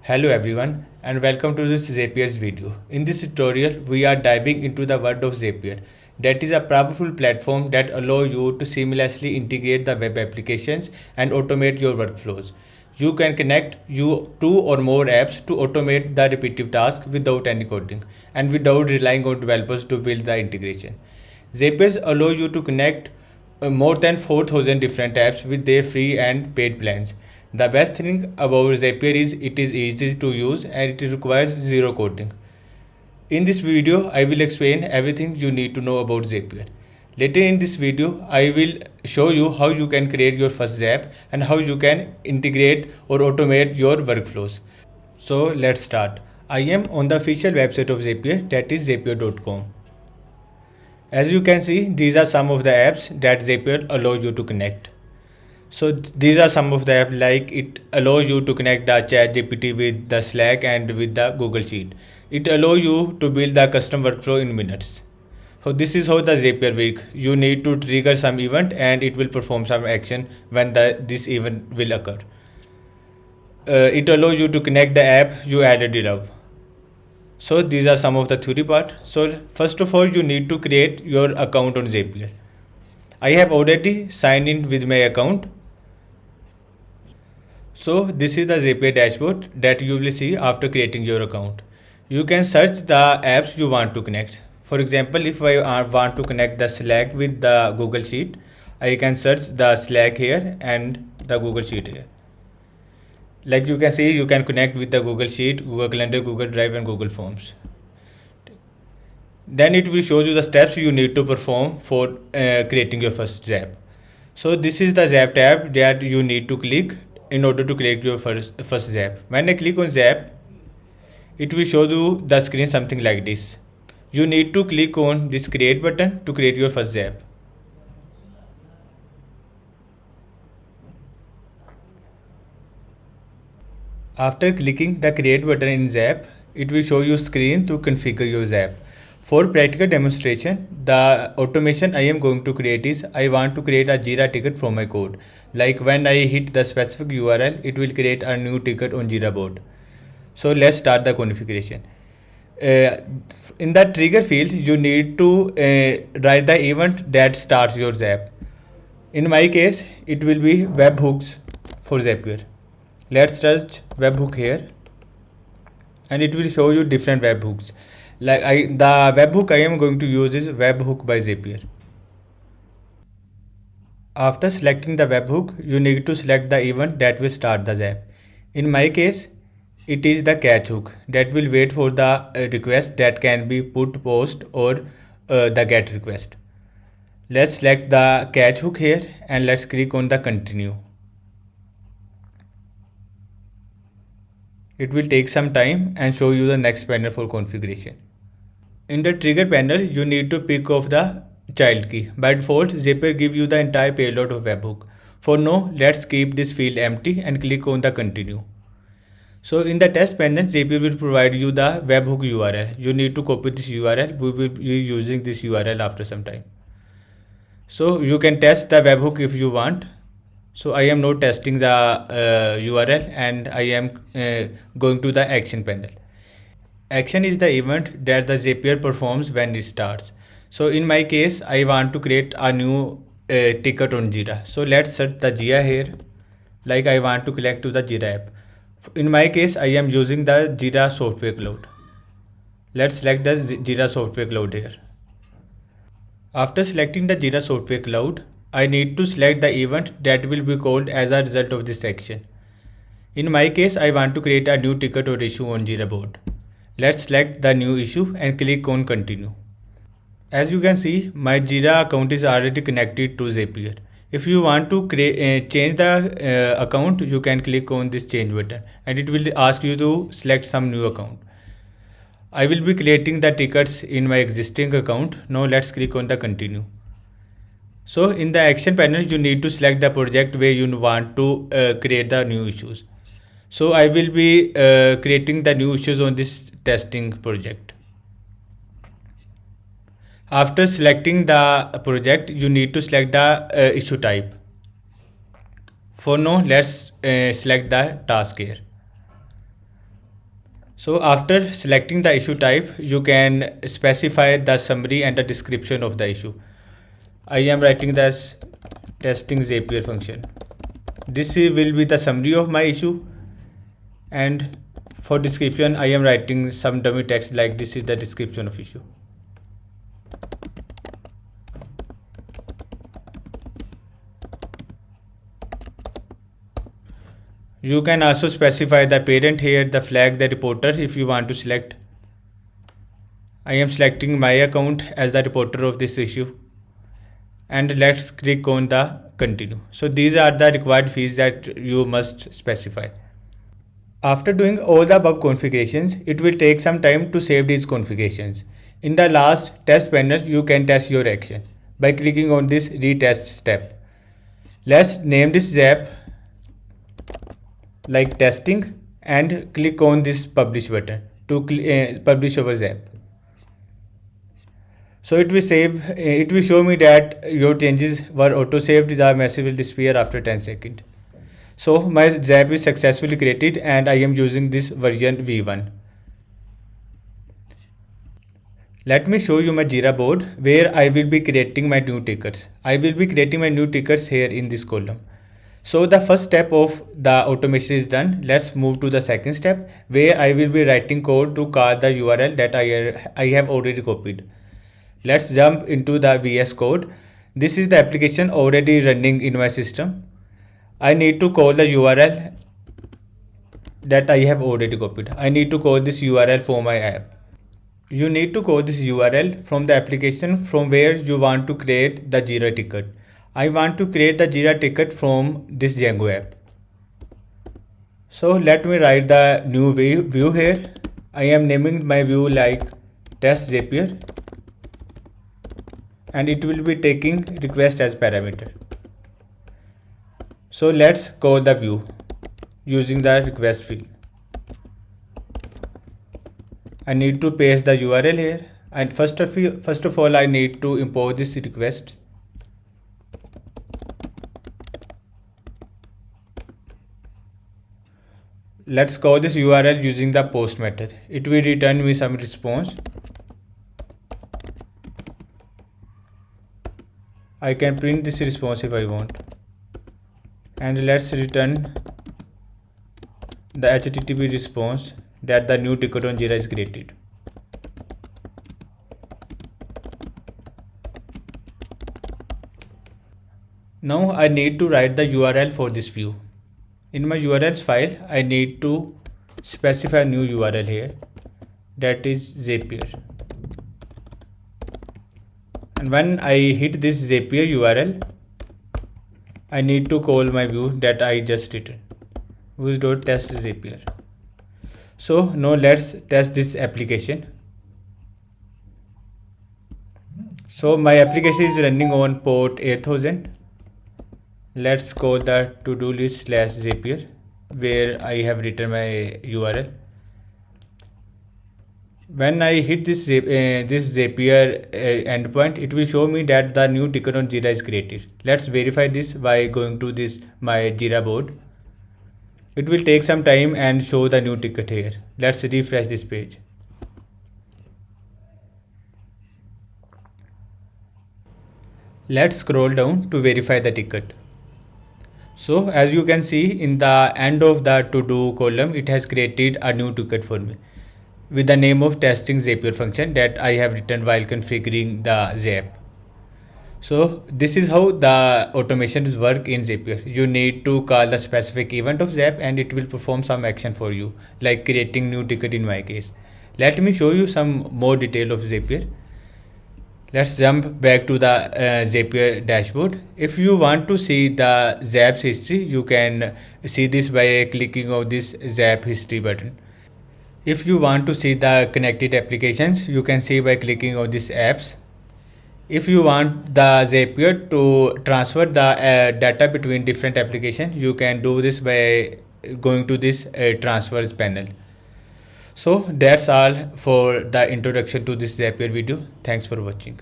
Hello everyone and welcome to this Zapier's video. In this tutorial, we are diving into the world of Zapier. That is a powerful platform that allows you to seamlessly integrate the web applications and automate your workflows. You can connect two or more apps to automate the repetitive tasks without any coding and without relying on developers to build the integration. Zapier allows you to connect more than 4,000 different apps with their free and paid plans. The best thing about Zapier is it is easy to use and it requires zero coding. In this video, I will explain everything you need to know about Zapier. Later in this video, I will show you how you can create your first Zap and how you can integrate or automate your workflows. So let's start. I am on the official website of Zapier, that is zapiertutorial.com. As you can see, these are some of the apps that Zapier allows you to connect. So these are some of the apps, like it allows you to connect the ChatGPT with the Slack and with the Google Sheet. It allows you to build the custom workflow in minutes. So this is how the Zapier works. You need to trigger some event and it will perform some action when this event will occur. It allows you to connect the app you already love. So these are some of the theory part. So first of all, you need to create your account on Zapier. I have already signed in with my account. So this is the Zapier dashboard that you will see after creating your account. You can search the apps you want to connect. For example, if I want to connect the Slack with the Google Sheet, I can search the Slack here and the Google Sheet here. Like you can see, you can connect with the Google Sheet, Google Calendar, Google Drive and Google Forms. Then it will show you the steps you need to perform for creating your first Zap. So this is the Zap tab that you need to click in order to create your first Zap. When I click on Zap, it will show you the screen something like this. You need to click on this create button to create your first Zap. After clicking the create button in Zap, it will show you screen to configure your Zap. For practical demonstration, the automation I am going to create is I want to create a Jira ticket from my code. Like when I hit the specific URL, it will create a new ticket on Jira board. So let's start the configuration. In the trigger field, you need to write the event that starts your Zap. In my case, it will be webhooks for Zapier. Let's search webhook here and it will show you different webhooks. The webhook I am going to use is webhook by Zapier. After selecting the webhook, you need to select the event that will start the Zap. In my case, it is the catch hook that will wait for the request that can be put, post or the get request. Let's select the catch hook here and let's click on the continue. It will take some time and show you the next panel for configuration. In the trigger panel, you need to pick off the child key. By default, Zapier gives you the entire payload of webhook. For now, let's keep this field empty and click on the continue. So in the test panel, Zapier will provide you the webhook URL. You need to copy this URL. We will be using this URL after some time. So you can test the webhook if you want. So I am now testing the URL and I am going to the action panel. Action is the event that the Zapier performs when it starts. So in my case, I want to create a new ticket on Jira. So let's search the Jira here. Like I want to connect to the Jira app. In my case, I am using the Jira software cloud. Let's select the Jira software cloud here. After selecting the Jira software cloud, I need to select the event that will be called as a result of this section. In my case, I want to create a new ticket or issue on Jira board. Let's select the new issue and click on continue. As you can see, my Jira account is already connected to Zapier. If you want to change the account, you can click on this change button and it will ask you to select some new account. I will be creating the tickets in my existing account. Now let's click on the continue. So in the action panel, you need to select the project where you want to create the new issues. So I will be creating the new issues on this testing project. After selecting the project, you need to select the issue type. For now, let's select the task here. So after selecting the issue type, you can specify the summary and the description of the issue. I am writing this testing Zapier function. This will be the summary of my issue, and for description I am writing some dummy text like this is the description of issue. You can also specify the parent here, the flag, the reporter if you want to select. I am selecting my account as the reporter of this issue, and let's click on the continue. So these are the required fields that you must specify. After doing all the above configurations, it will take some time to save these configurations. In the last test panel, you can test your action by clicking on this retest step. Let's name this zap like testing and click on this publish button to publish our zap. So it will show me that your changes were auto saved. The message will disappear after 10 seconds. So my zap is successfully created and I am using this version v1. Let me show you my Jira board where I will be creating my new tickets. I will be creating my new tickets here in this column. So the first step of the automation is done. Let's move to the second step where I will be writing code to call the URL that I have already copied. Let's jump into the VS Code. This is the application already running in my system. I need to call the URL that I have already copied. I need to call this URL for my app. You need to call this URL from the application from where you want to create the Jira ticket. I want to create the Jira ticket from this Django app. So let me write the new view here. I am naming my view like test Zapier, and it will be taking request as parameter. So let's call the view using the request field. I need to paste the URL here, and first of all I need to import this request. Let's call this URL using the post method. It will return me some response. I can print this response if I want. And let's return the HTTP response that the new ticket on Jira is created. Now I need to write the URL for this view. In my URLs file, I need to specify a new URL here, that is Zapier. And when I hit this Zapier URL, I need to call my view that I just written, views.test Zapier. So now let's test this application. So my application is running on port 8000. Let's call the to-do list /Zapier where I have written my URL. When I hit this Zapier endpoint, it will show me that the new ticket on Jira is created. Let's verify this by going to this my Jira board. It will take some time and show the new ticket here. Let's refresh this page. Let's scroll down to verify the ticket. So as you can see in the end of the to-do column, it has created a new ticket for me with the name of testing Zapier function that I have written while configuring the Zap. So this is how the automations work in Zapier. You need to call the specific event of Zap and it will perform some action for you, like creating new ticket in my case. Let me show you some more detail of Zapier. Let's jump back to the Zapier dashboard. If you want to see the Zap's history, you can see this by clicking on this Zap history button. If you want to see the connected applications, you can see by clicking on this apps. If you want the Zapier to transfer the data between different applications, you can do this by going to this transfers panel. So that's all for the introduction to this Zapier video. Thanks for watching.